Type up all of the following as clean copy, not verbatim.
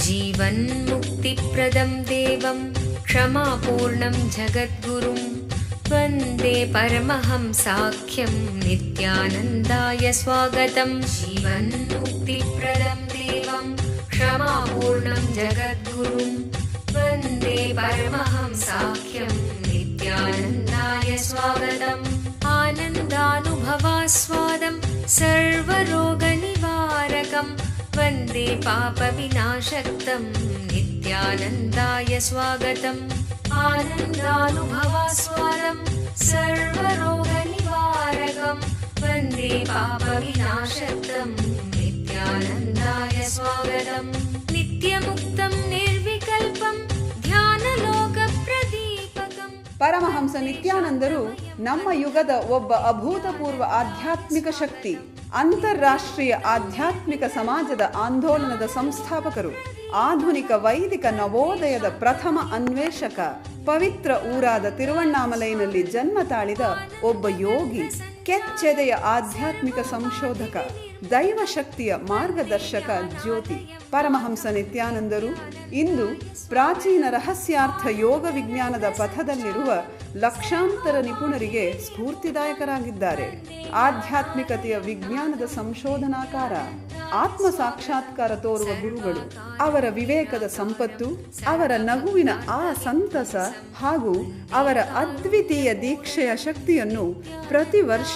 जीवन्मुक्तिप्रदं देवं क्षमापूर्णं जगद्गुरुं वन्दे परमहंसाख्यं नित्यानन्दाय स्वागतं। जीवन्मुक्तिप्रदं देवं क्षमापूर्णं जगद्गुरुं वन्दे परमहंसाख्यं नित्यानन्दाय स्वागतम्। आनन्दानुभवास्वादं सर्वरोगनिवारकं वन्दे पापविनाशक्तं नित्यानन्दाय स्वागतम्। आनन्दानुभवास्वादं सर्वरोगनिवारकं वन्दे पापविनाशक्तं नित्यानन्दाय स्वागतम्। नित्यमुक्तं निर्विकल्पं ಧ್ಯಾನಲೋಕಪ್ರದೀಪಕಂ। ಪರಮಹಂಸ ನಿತ್ಯಾನಂದರು ನಮ್ಮ ಯುಗದ ಒಬ್ಬ ಅಭೂತಪೂರ್ವ ಆಧ್ಯಾತ್ಮಿಕ ಶಕ್ತಿ, ಅಂತಾರಾಷ್ಟ್ರೀಯ ಆಧ್ಯಾತ್ಮಿಕ ಸಮಾಜದ ಆಂದೋಲನದ ಸಂಸ್ಥಾಪಕರು, ಆಧುನಿಕ ವೈದಿಕ ನವೋದಯದ ಪ್ರಥಮ ಅನ್ವೇಷಕ, ಪವಿತ್ರ ಊರಾದ ತಿರುವಣ್ಣಾಮಲೈನಲ್ಲಿ ಜನ್ಮ ತಾಳಿದ ಒಬ್ಬ ಯೋಗಿ, ಕೆಚ್ಚೆದೆಯ ಆಧ್ಯಾತ್ಮಿಕ ಸಂಶೋಧಕ, ದೈವಶಕ್ತಿಯ ಮಾರ್ಗದರ್ಶಕ ಜ್ಯೋತಿ. ಪರಮಹಂಸ ನಿತ್ಯಾನಂದರು ಇಂದು ಪ್ರಾಚೀನ ರಹಸ್ಯಾರ್ಥ ಯೋಗ ವಿಜ್ಞಾನದ ಪಥದಲ್ಲಿರುವ ಲಕ್ಷಾಂತರ ನಿಪುಣರಿಗೆ ಸ್ಫೂರ್ತಿದಾಯಕರಾಗಿದ್ದಾರೆ. ಆಧ್ಯಾತ್ಮಿಕತೆಯ ವಿಜ್ಞಾನದ ಸಂಶೋಧನಾಕಾರ, ಆತ್ಮ ಸಾಕ್ಷಾತ್ಕಾರ ತೋರುವ ಗುರುಗಳು. ಅವರ ವಿವೇಕದ ಸಂಪತ್ತು, ಅವರ ನಗುವಿನ ಆ ಸಂತಸ ಹಾಗೂ ಅವರ ಅದ್ವಿತೀಯ ದೀಕ್ಷೆಯ ಶಕ್ತಿಯನ್ನು ಪ್ರತಿ ವರ್ಷ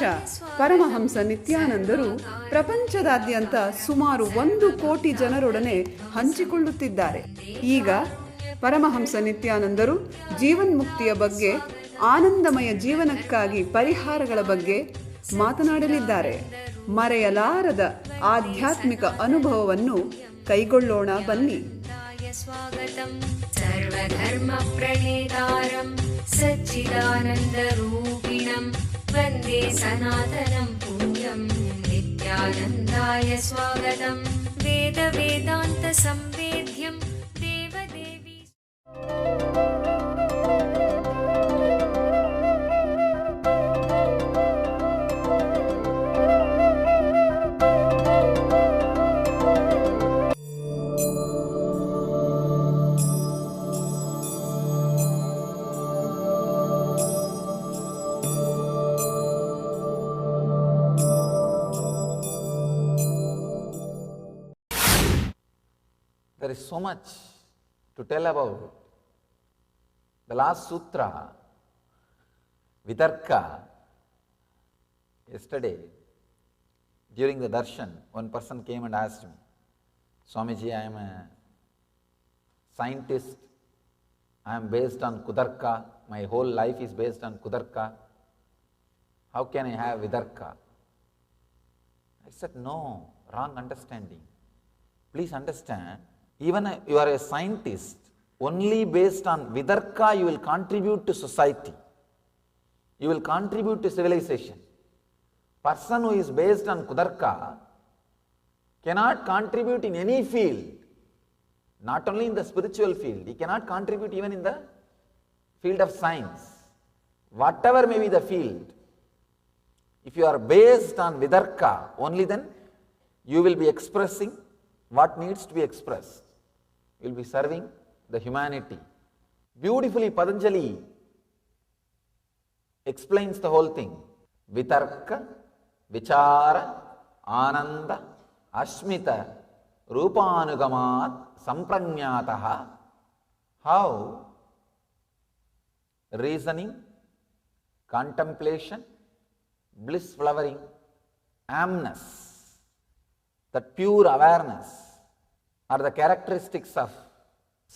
ಪರಮಹಂಸ ನಿತ್ಯಾನಂದರು ಪ್ರಪಂಚದಾದ್ಯಂತ ಸುಮಾರು 1 ಕೋಟಿ ಜನರೊಡನೆ ಹಂಚಿಕೊಳ್ಳುತ್ತಿದ್ದಾರೆ. ಈಗ ಪರಮಹಂಸ ನಿತ್ಯಾನಂದರು ಜೀವನ್ಮುಕ್ತಿಯ ಬಗ್ಗೆ, ಆನಂದಮಯ ಜೀವನಕ್ಕಾಗಿ ಪರಿಹಾರಗಳ ಬಗ್ಗೆ ಮಾತನಾಡಲಿದ್ದಾರೆ. ಮರೆಯಲಾರದ ಆಧ್ಯಾತ್ಮಿಕ ಅನುಭವವನ್ನು ಕೈಗೊಳ್ಳೋಣ ಬನ್ನಿ. ಸರ್ವಧರ್ಮ ಪ್ರಣೇತಾರಂ ಸಚ್ಚಿದಾನಂದರೂಪಿಣಂ ವಂದೇ ಸನಾತನಂ ಪುಣ್ಯಂ ನಿತ್ಯಾನಂದಾಯ ಸ್ವಾಗತಂ. ವೇದ ವೇದಾಂತ ಸಂವೇದ್ಯಂ ದೇವದೇವಿ. There is so much to tell about the last sutra, Vitarka. Yesterday, during the darshan, one person came and asked me, Swamiji, I am a scientist, I am based on Kudarka, my whole life is based on Kudarka, how can I have Vitarka? I said, no, wrong understanding. Please understand, even you are a scientist, only based on Vitarka you will contribute to society, you will contribute to civilization. Person who is based on Kudarka cannot contribute in any field, not only in the spiritual field, he cannot contribute even in the field of science. Whatever may be the field, if you are based on Vitarka, only then you will be expressing what needs to be expressed. You will be serving the humanity. Beautifully Patanjali explains the whole thing. Vitarka, Vichara, Ananda, Ashmita, Rupanugamat, Sampranyataha. How reasoning, contemplation, bliss flowering, amness, that pure awareness are the characteristics of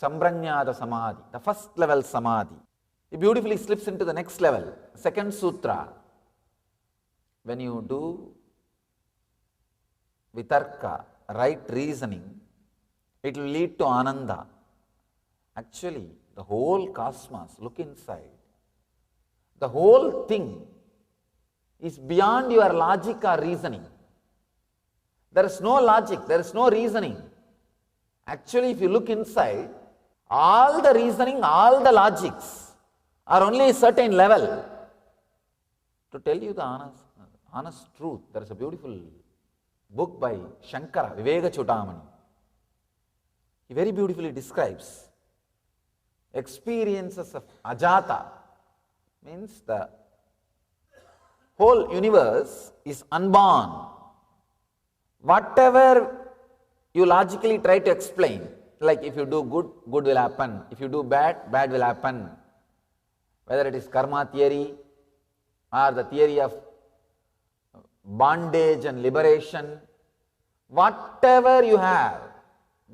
Sampranyata Samadhi, the first level Samadhi. It beautifully slips into the next level, second sutra. When you do Vitarka, right reasoning, it will lead to Ananda. Actually, the whole cosmos, look inside, the whole thing is beyond your logic or reasoning. There is no logic, there is no reasoning. Actually, if you look inside, all the reasoning, all the logics, or only a certain level. To tell you the honest truth, there is a beautiful book by Shankara, Viveka Chudamani. He very beautifully describes experiences of Ajata, means the whole universe is unborn. Whatever you logically try to explain, like if you do good, good will happen. If you do bad, bad will happen. Whether it is karma theory or the theory of bondage and liberation, whatever you have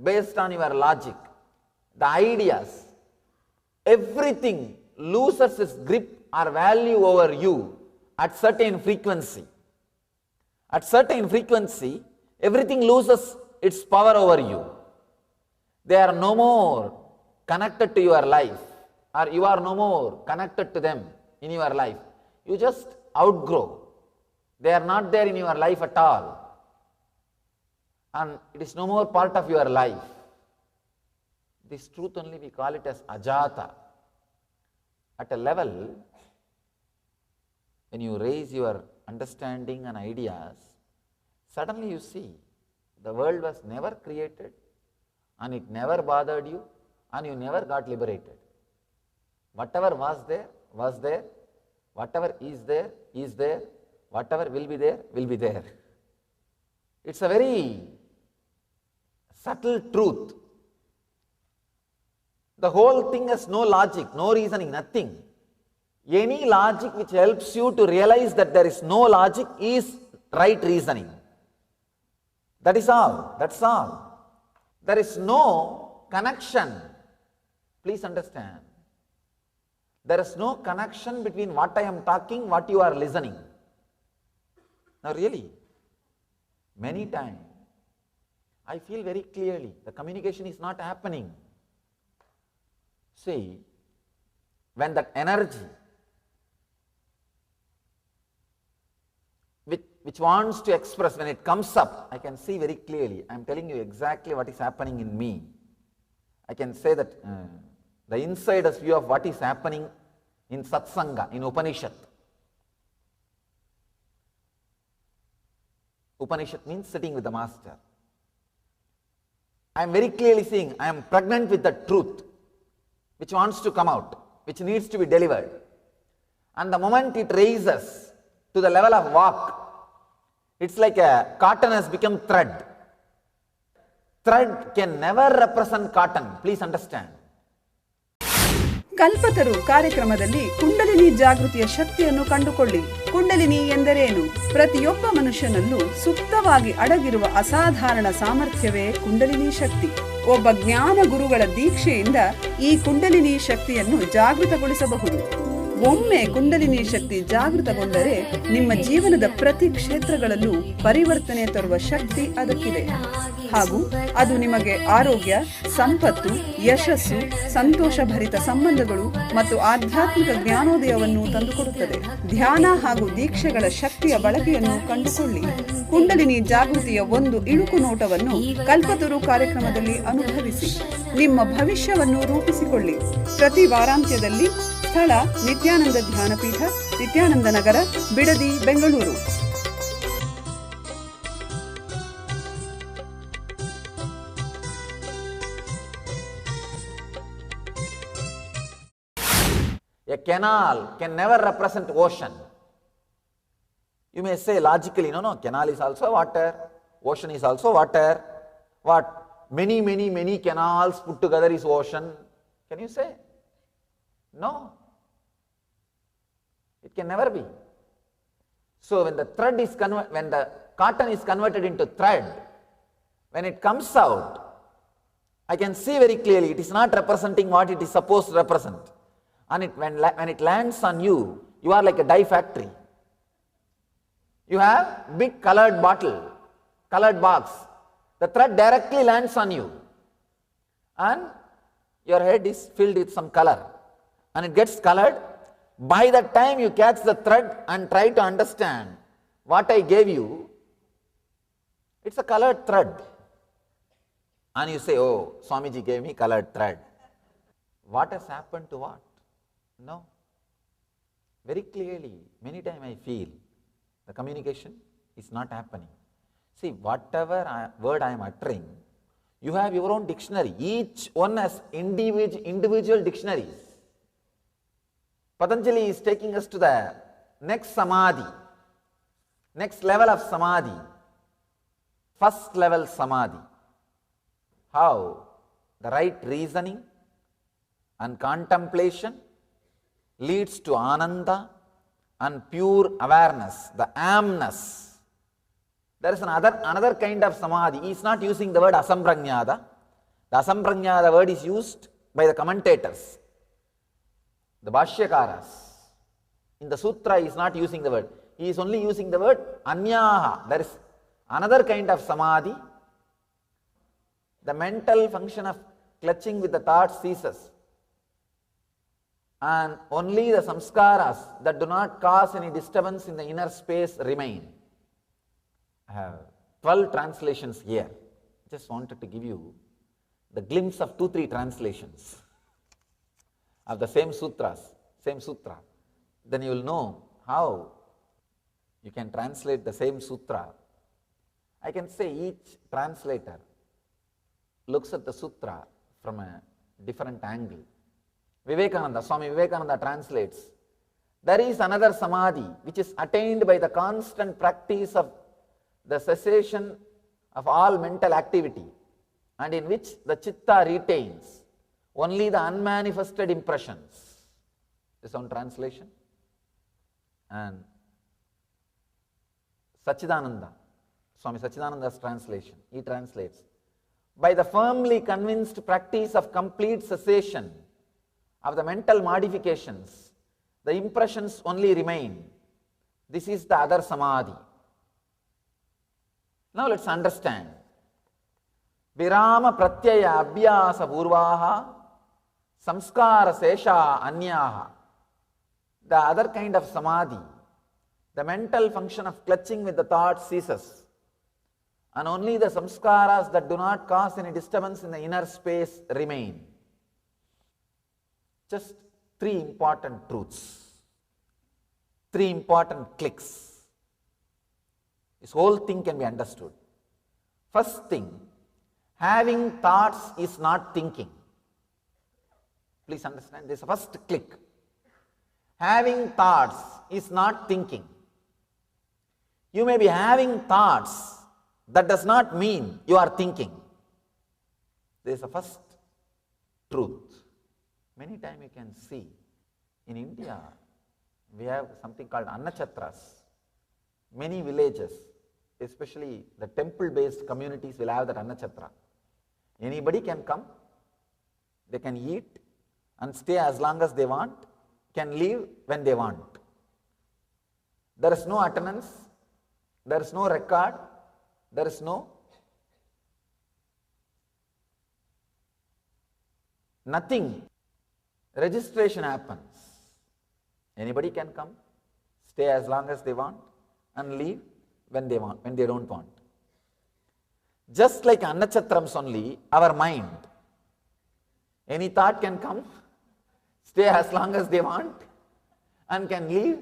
based on your logic, the ideas, everything loses its grip or value over you at certain frequency. At certain frequency, everything loses its power over you. They are no more connected to your life, or you are no more connected to them in your life. You just outgrow. They are not there in your life at all. And it is no more part of your life. This truth only we call it as Ajata. At a level, when you raise your understanding and ideas, suddenly you see the world was never created and it never bothered you and you never got liberated. Whatever was there, was there. Whatever is there, is there. Whatever will be there, will be there. It's a very subtle truth. The whole thing has no logic, no reasoning, nothing. Any logic which helps you to realize that there is no logic is right reasoning. That is all. That's all. There is no connection. Please understand. There is no connection between what I am talking, what you are listening. Now really, many times, I feel very clearly the communication is not happening. See, when that energy which wants to express, when it comes up, I can see very clearly. I am telling you exactly what is happening in me. I can say that the insider's view of what is happening in Satsanga, in Upanishad. Upanishad means sitting with the master. I am very clearly seeing, I am pregnant with the truth which wants to come out, which needs to be delivered. And the moment it raises to the level of walk, it's like a cotton has become thread. Thread can never represent cotton, please understand. ಕಲ್ಪತರು ಕಾರ್ಯಕ್ರಮದಲ್ಲಿ ಕುಂಡಲಿನಿ ಜಾಗೃತಿಯ ಶಕ್ತಿಯನ್ನು ಕಂಡುಕೊಳ್ಳಿ. ಕುಂಡಲಿನಿ ಎಂದರೇನು? ಪ್ರತಿಯೊಬ್ಬ ಮನುಷ್ಯನಲ್ಲೂ ಸುಪ್ತವಾಗಿ ಅಡಗಿರುವ ಅಸಾಧಾರಣ ಸಾಮರ್ಥ್ಯವೇ ಕುಂಡಲಿನಿ ಶಕ್ತಿ. ಒಬ್ಬ ಜ್ಞಾನ ಗುರುಗಳ ದೀಕ್ಷೆಯಿಂದ ಈ ಕುಂಡಲಿನಿ ಶಕ್ತಿಯನ್ನು ಜಾಗೃತಗೊಳಿಸಬಹುದು. ಒಮ್ಮೆ ಕುಂಡಲಿನಿ ಶಕ್ತಿ ಜಾಗೃತಗೊಂಡರೆ ನಿಮ್ಮ ಜೀವನದ ಪ್ರತಿ ಕ್ಷೇತ್ರಗಳಲ್ಲೂ ಪರಿವರ್ತನೆ ತರುವ ಶಕ್ತಿ ಅದಕ್ಕಿದೆ. ಹಾಗೂ ಅದು ನಿಮಗೆ ಆರೋಗ್ಯ, ಸಂಪತ್ತು, ಯಶಸ್ಸು, ಸಂತೋಷಭರಿತ ಸಂಬಂಧಗಳು ಮತ್ತು ಆಧ್ಯಾತ್ಮಿಕ ಜ್ಞಾನೋದಯವನ್ನು ತಂದುಕೊಡುತ್ತದೆ. ಧ್ಯಾನ ಹಾಗೂ ದೀಕ್ಷೆಗಳ ಶಕ್ತಿಯ ಬಳಕೆಯನ್ನು ಕಂಡುಕೊಳ್ಳಿ. ಕುಂಡಲಿನಿ ಜಾಗೃತಿಯ ಒಂದು ಇಣುಕು ನೋಟವನ್ನು ಕಲ್ಪತರು ಕಾರ್ಯಕ್ರಮದಲ್ಲಿ ಅನುಭವಿಸಿ. ನಿಮ್ಮ ಭವಿಷ್ಯವನ್ನು ರೂಪಿಸಿಕೊಳ್ಳಿ. ಪ್ರತಿ ವಾರಾಂತ್ಯದಲ್ಲಿ ಸ್ಥಳ ನಿತ್ಯಾನಂದ ಧ್ಯಾನಪೀಠ, ನಿತ್ಯಾನಂದ ನಗರ, Bidadi, Bengaluru. A canal can never represent ocean. You may say logically, no, canal is also water, ocean is also water. What? Many canals put together is ocean. Can you say? No. It can never be. So when the thread is when the cotton is converted into thread, when it comes out, I can see very clearly it is not representing what it is supposed to represent. And when it lands on you, you are like a dye factory. You have big colored bottle, colored box. The thread directly lands on you. And your head is filled with some color. And it gets colored. By the time you catch the thread and try to understand what I gave you, it's a colored thread. And you say, oh, Swamiji gave me colored thread. What has happened to what? No. Very clearly, many times I feel the communication is not happening. See, whatever word I am uttering, you have your own dictionary. Each one has individual dictionaries. Patanjali is taking us to the next samadhi, next level of samadhi, first level samadhi. How the right reasoning and contemplation leads to ananda and pure awareness, the amness. There is another kind of samadhi. He is not using the word asamprajnata. The asamprajnata word is used by the commentators, the bhashyakaras. In the sutra, he is not using the word. He is only using the word anyaha. There is another kind of samadhi. The mental function of clutching with the thoughts ceases. And only the samskaras that do not cause any disturbance in the inner space remain. I have 12 translations here. Just wanted to give you the glimpse of 2-3 translations of the same sutra. Then you will know how you can translate the same sutra. I can say each translator looks at the sutra from a different angle. Swami Vivekananda translates, there is another samadhi which is attained by the constant practice of the cessation of all mental activity, and in which the chitta retains only the unmanifested impressions. This is one translation. And Sachidananda, Swami Sachidananda's translation, he translates, by the firmly convinced practice of complete cessation of the mental modifications, the impressions only remain. This is the other samadhi. Now let's understand. Virama pratyaya abhyasa purvaha samskara sesha anyaha. The other kind of samadhi, the mental function of clutching with the thought ceases, and only the samskaras that do not cause any disturbance in the inner space remain. Just 3 important truths, 3 important clicks. This whole thing can be understood. First thing, having thoughts is not thinking. Please understand this first click. Having thoughts is not thinking. You may be having thoughts, that does not mean you are thinking. This is the first truth. Many times you can see in India, we have something called annachatras. Many villages, especially the temple-based communities, will have that annachatra. Anybody can come, they can eat and stay as long as they want, can leave when they want. There is no attendance, there is no record, there is no nothing. Registration happens. Anybody can come, stay as long as they want, and leave when they want, when they don't want. Just like annachatrams only, our mind, any thought can come, stay as long as they want, and can leave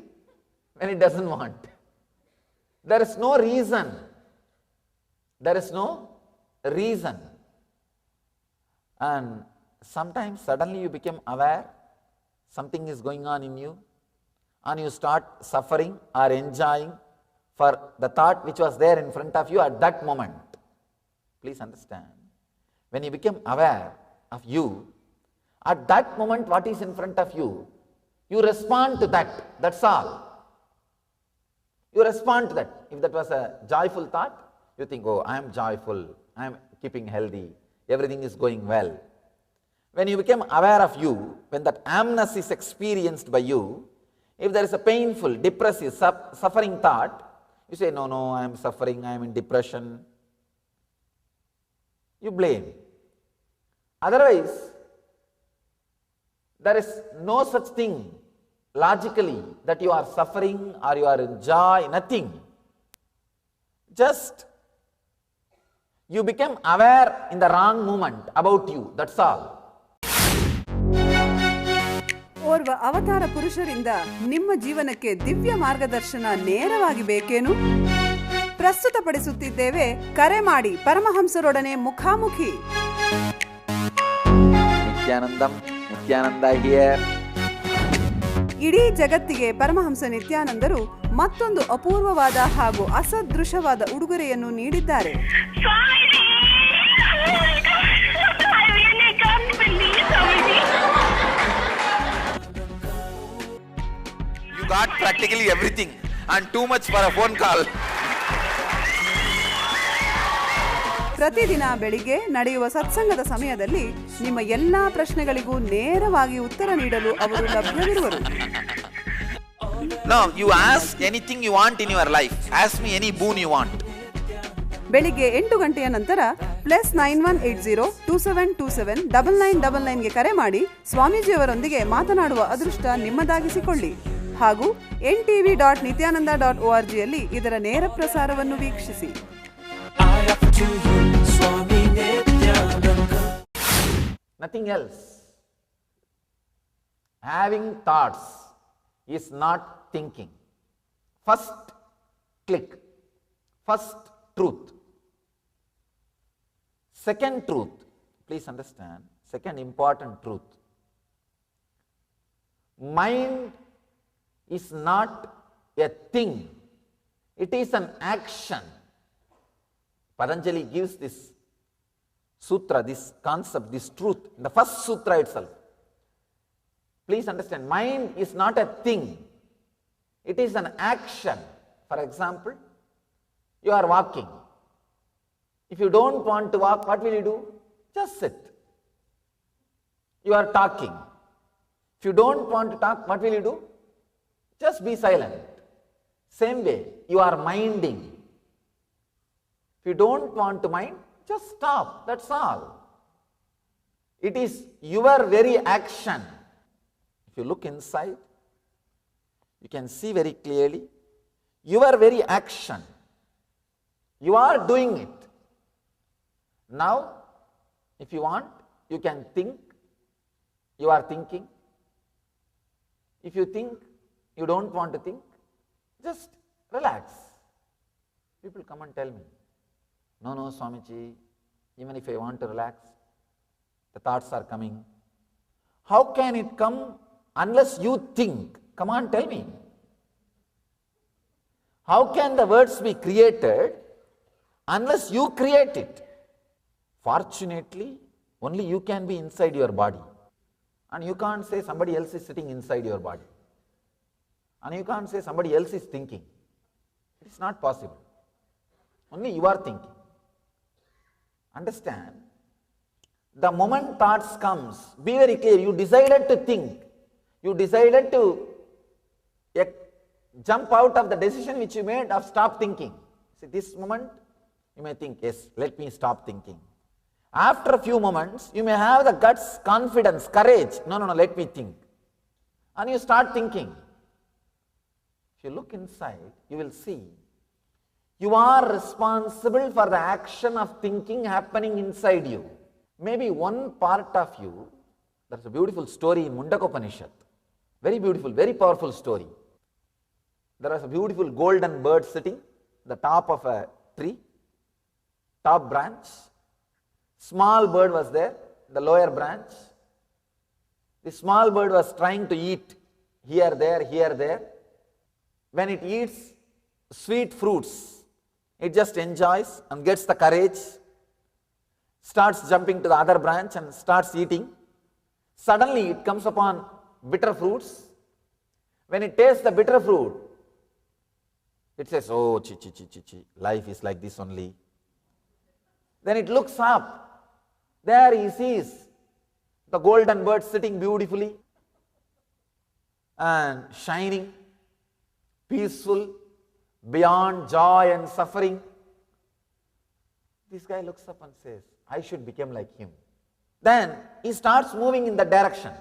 when it doesn't want. There is no reason. There is no reason. And sometimes suddenly you become aware something is going on in you, and you start suffering or enjoying for the thought which was there in front of you at that moment. Please understand. When you become aware of you, at that moment what is in front of you, you respond to that. That's all. You respond to that. If that was a joyful thought, you think, oh, I am joyful, I am keeping healthy, everything is going well. When you become aware of you, when that amness is experienced by you, if there is a painful, depressive, suffering thought, you say, no, I am suffering, I am in depression. You blame. Otherwise, there is no such thing logically that you are suffering or you are in joy, nothing. Just you become aware in the wrong moment about you, that's all. ಓರ್ವ ಅವತಾರ ಪುರುಷರಿಂದ ನಿಮ್ಮ ಜೀವನಕ್ಕೆ ದಿವ್ಯ ಮಾರ್ಗದರ್ಶನ ನೇರವಾಗಿ ಬೇಕೇನು? ಪ್ರಸ್ತುತಪಡಿಸುತ್ತಿದ್ದೇವೆ ಕರೆ ಮಾಡಿ ಪರಮಹಂಸರೊಡನೆ ಮುಖಾಮುಖಿ. ನಿತ್ಯಾನಂದಂ, ನಿತ್ಯಾನಂದ ಹಿಯರ್. ಇಡೀ ಜಗತ್ತಿಗೆ ಪರಮಹಂಸ ನಿತ್ಯಾನಂದರು ಮತ್ತೊಂದು ಅಪೂರ್ವವಾದ ಹಾಗೂ ಅಸದೃಶವಾದ ಉಡುಗೊರೆಯನ್ನು ನೀಡಿದ್ದಾರೆ. You got practically everything and too much for a phone call. ಪ್ರತಿದಿನ ಬೆಳಿಗ್ಗೆ ನಡೆಯುವ ಸತ್ಸಂಗದ ಸಮಯದಲ್ಲಿ ನಿಮ್ಮ ಎಲ್ಲಾ ಪ್ರಶ್ನೆಗಳಿಗೂ ನೇರವಾಗಿ ಉತ್ತರ ನೀಡಲು ಅವರು ಲಭ್ಯವಿರುವರು. No, you ask anything you want in your life. Ask me any boon you want. ಬೆಳಿಗ್ಗೆ 8 ಗಂಟೆಯ ನಂತರ +918027279999ಗೆ ಕರೆ ಮಾಡಿ ಸ್ವಾಮೀಜಿಯವರೊಂದಿಗೆ ಮಾತನಾಡುವ ಅದೃಷ್ಟ ನಿಮ್ಮದಾಗಿಸಿಕೊಳ್ಳಿ. ಹಾಗೂ ntv.nityananda.orgಯಲ್ಲಿ ಇದರ ನೇರ ಪ್ರಸಾರವನ್ನು ವೀಕ್ಷಿಸಿ. Nothing else. Having thoughts is not thinking. First click. First truth. Second truth. Please understand. Second important truth. Mind is not a thing. It is an action. Patanjali gives this sutra, this concept, this truth in the first sutra itself. Please understand, mind is not a thing. It is an action. For example, you are walking. If you don't want to walk, what will you do? Just sit. You are talking. If you don't want to talk, what will you do? Just be silent. Same way, you are minding. If you don't want to mind, just stop. That's all. It is your very action. If you look inside, you can see very clearly your very action. You are doing it. Now, if you want, you can think. You are thinking. If you think, you don't want to think, just relax. People come and tell me, no, Swamiji, even if I want to relax, the thoughts are coming. How can it come unless you think? Come on, tell me. How can the words be created unless you create it? Fortunately, only you can be inside your body. And you can't say somebody else is sitting inside your body. And you can't say somebody else is thinking. It's not possible. Only you are thinking. Understand, the moment thoughts comes, be very clear, you decided to think. You decided to jump out of the decision which you made of stop thinking. See, this moment, you may think, yes, let me stop thinking. After a few moments, you may have the guts, confidence, courage. No, let me think. And you start thinking. If you look inside, you will see you are responsible for the action of thinking happening inside you. Maybe one part of you, there's a beautiful story in Mundakopanishad. Very beautiful, very powerful story. There was a beautiful golden bird sitting at the top of a tree, top branch. Small bird was there, the lower branch. The small bird was trying to eat here, there. When it eats sweet fruits, it just enjoys and gets the courage, starts jumping to the other branch and starts eating. Suddenly it comes upon bitter fruits. When it tastes the bitter fruit, it says, oh, chi, life is like this only. Then it looks up. There he sees the golden bird sitting beautifully and shining, peaceful, beyond joy and suffering. This guy looks up and says, I should become like him. Then he starts moving in that direction.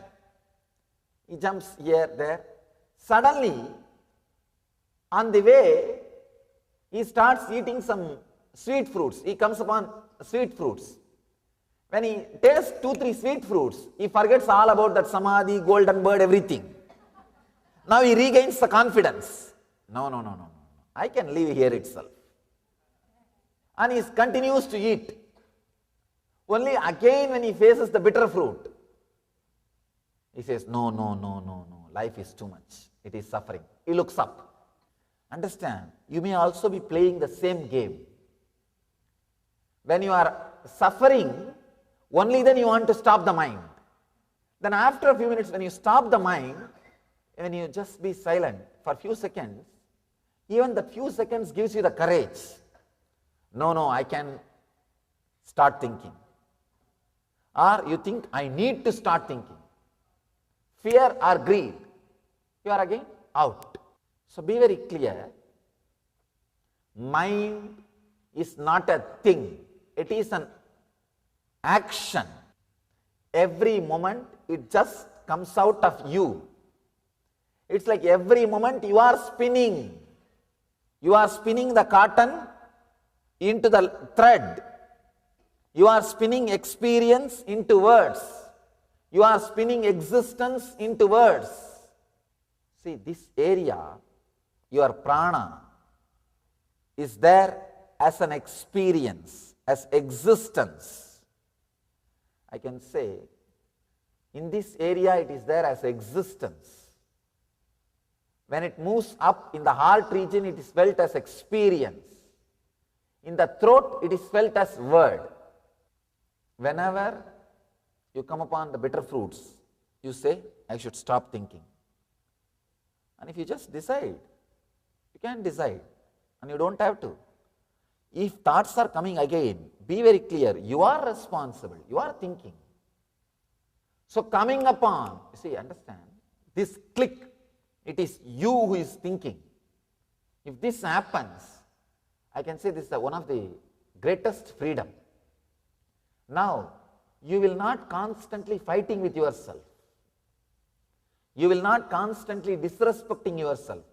He jumps here, there. Suddenly, on the way, he starts eating some sweet fruits. He comes upon sweet fruits. When he tastes 2-3 sweet fruits, he forgets all about that samadhi, golden bird, everything. Now he regains the confidence. No. I can live here itself. And he continues to eat. Only again when he faces the bitter fruit, he says, no, life is too much. It is suffering. He looks up. Understand, you may also be playing the same game. When you are suffering, only then you want to stop the mind. Then after a few minutes, when you stop the mind, when you just be silent for a few seconds, even that few seconds gives you the courage. No, I can start thinking. Or you think, I need to start thinking. Fear or greed, you are again out. So be very clear. Mind is not a thing. It is an action. Every moment it just comes out of you. It's like every moment you are spinning. You are spinning the cotton into the thread. You are spinning experience into words. You are spinning existence into words. See, this area, your prana, is there as an experience, as existence. I can say, in this area it is there as existence. When it moves up in the heart region, it is felt as experience. In the throat, it is felt as word. Whenever you come upon the bitter fruits, you say, I should stop thinking. And if you just decide, you can decide, and you don't have to. If thoughts are coming again, be very clear, you are responsible, you are thinking. So coming upon, you see, understand, this click, it is you who is thinking. If this happens, I can say this is one of the greatest freedom. Now, you will not constantly fighting with yourself. You will not constantly disrespecting yourself.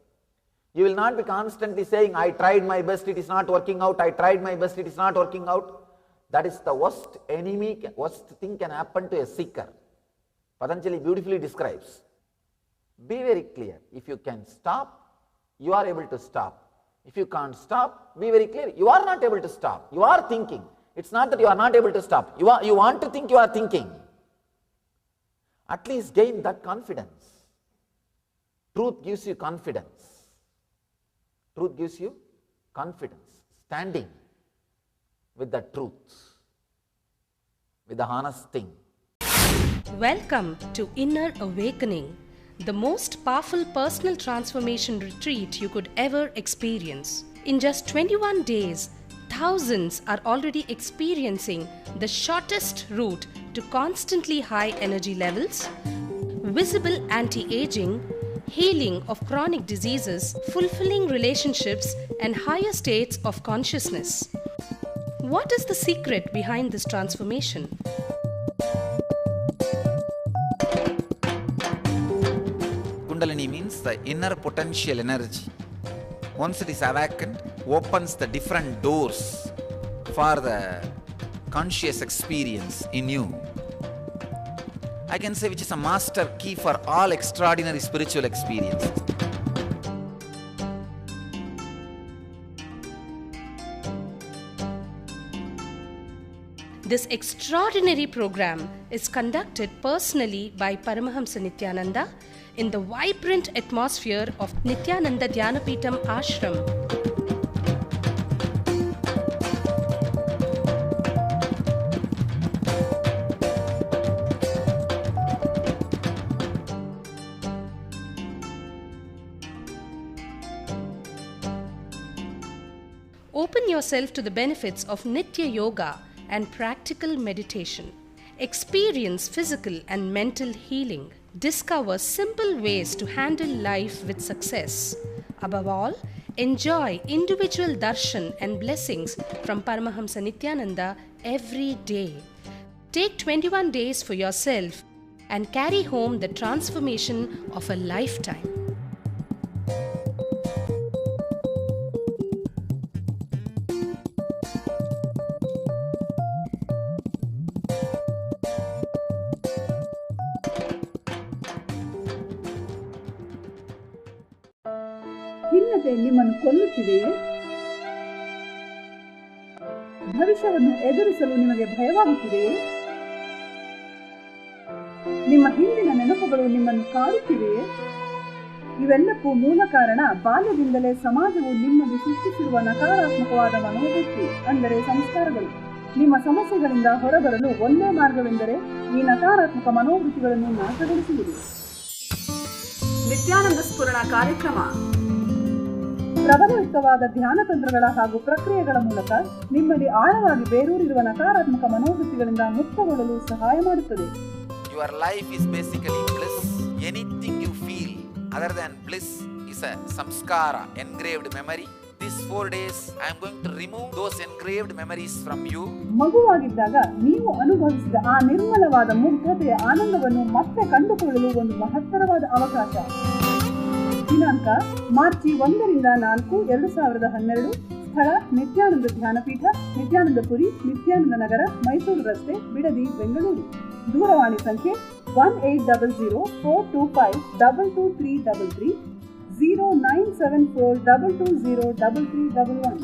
You will not be constantly saying, I tried my best, it is not working out, I tried my best, it is not working out. That is the worst enemy, worst thing can happen to a seeker. Patanjali beautifully describes. Be very clear. If you can stop, you are able to stop. If you can't stop, be very clear. You are not able to stop. You are thinking. It's not that you are not able to stop. You want to think, you are thinking. At least gain that confidence. Truth gives you confidence. Truth gives you confidence. Standing with the truth, with the honest thing. Welcome to Inner Awakening, the most powerful personal transformation retreat you could ever experience. In just 21 days, thousands are already experiencing the shortest route to constantly high energy levels, visible anti-aging, healing of chronic diseases, fulfilling relationships, and higher states of consciousness. What is the secret behind this transformation? Kundalini means the inner potential energy. Once it is awakened, opens the different doors for the conscious experience in you. I can say which is a master key for all extraordinary spiritual experiences. This extraordinary program is conducted personally by Paramahamsa Nityananda in the vibrant atmosphere of Nityananda Dhyanapitham Ashram. Open yourself to the benefits of Nitya Yoga and practical meditation. Experience physical and mental healing. Discover simple ways to handle life with success. Above all, enjoy individual darshan and blessings from Paramahamsa Nityananda every day. Take 21 days for yourself and carry home the transformation of a lifetime. ಖಿನ್ನತೆ ನಿಮ್ಮನ್ನು ಕೊಲ್ಲುತ್ತಿದೆಯೇ? ಭವಿಷ್ಯವನ್ನು ಎದುರಿಸಲು ನಿಮಗೆ ಭಯವಾಗುತ್ತಿದೆಯೇ? ನಿಮ್ಮ ಹಿಂದಿನ ನೆನಪುಗಳು ನಿಮ್ಮನ್ನು ಕಾಡುತ್ತಿವೆಯೇ? ಇವೆಲ್ಲಕ್ಕೂ ಮೂಲ ಕಾರಣ ಬಾಲ್ಯದಿಂದಲೇ ಸಮಾಜವು ನಿಮ್ಮಲ್ಲಿ ಸೃಷ್ಟಿಸಿರುವ ನಕಾರಾತ್ಮಕವಾದ ಮನೋವೃತ್ತಿ, ಅಂದರೆ ಸಂಸ್ಕಾರಗಳು. ನಿಮ್ಮ ಸಮಸ್ಯೆಗಳಿಂದ ಹೊರಬರಲು ಒಂದೇ ಮಾರ್ಗವೆಂದರೆ ಈ ನಕಾರಾತ್ಮಕ ಮನೋವೃತ್ತಿಗಳನ್ನು ನಾಶಗೊಳಿಸುವುದು. ನಿತ್ಯಾನಂದ ಸ್ಫುರಣ ಕಾರ್ಯಕ್ರಮ ಪ್ರಬಲಯುಕ್ತವಾದ ಧ್ಯಾನ ತಂತ್ರಗಳ ಹಾಗೂ ಪ್ರಕ್ರಿಯೆಗಳ ಮೂಲಕ ನಿಮ್ಮಲ್ಲಿ ಆಳವಾಗಿ ಬೇರೂರಿರುವ ನಕಾರಾತ್ಮಕ ಮನೋವೃತ್ತಿಗಳಿಂದ ಮುಕ್ತಗೊಳ್ಳಲು ಸಹಾಯ ಮಾಡುತ್ತದೆ. Your life is basically bliss. Anything you feel other than bliss is a samskara, engraved memory. These 4 days I am going to remove those engraved memories from you. ಮಗುವಾಗಿದ್ದಾಗ ನೀವು ಅನುಭವಿಸಿದ ಆ ನಿರ್ಮಲವಾದ ಮುಗ್ಧತೆಯ ಆನಂದವನ್ನು ಮತ್ತೆ ಕಂಡುಕೊಳ್ಳಲು ಒಂದು ಮಹತ್ತರವಾದ ಅವಕಾಶ. ದಿನಾಂಕ ಮಾರ್ಚ್ 1 ರಿಂದ 4, 2012. ಸ್ಥಳ ನಿತ್ಯಾನಂದ ಧ್ಯಾನಪೀಠ, ನಿತ್ಯಾನಂದಪುರಿ, ನಿತ್ಯಾನಂದ ನಗರ, ಮೈಸೂರು ರಸ್ತೆ, ಬಿಡದಿ, ಬೆಂಗಳೂರು. ದೂರವಾಣಿ ಸಂಖ್ಯೆ 1800-425-22333, 0974-220-3311.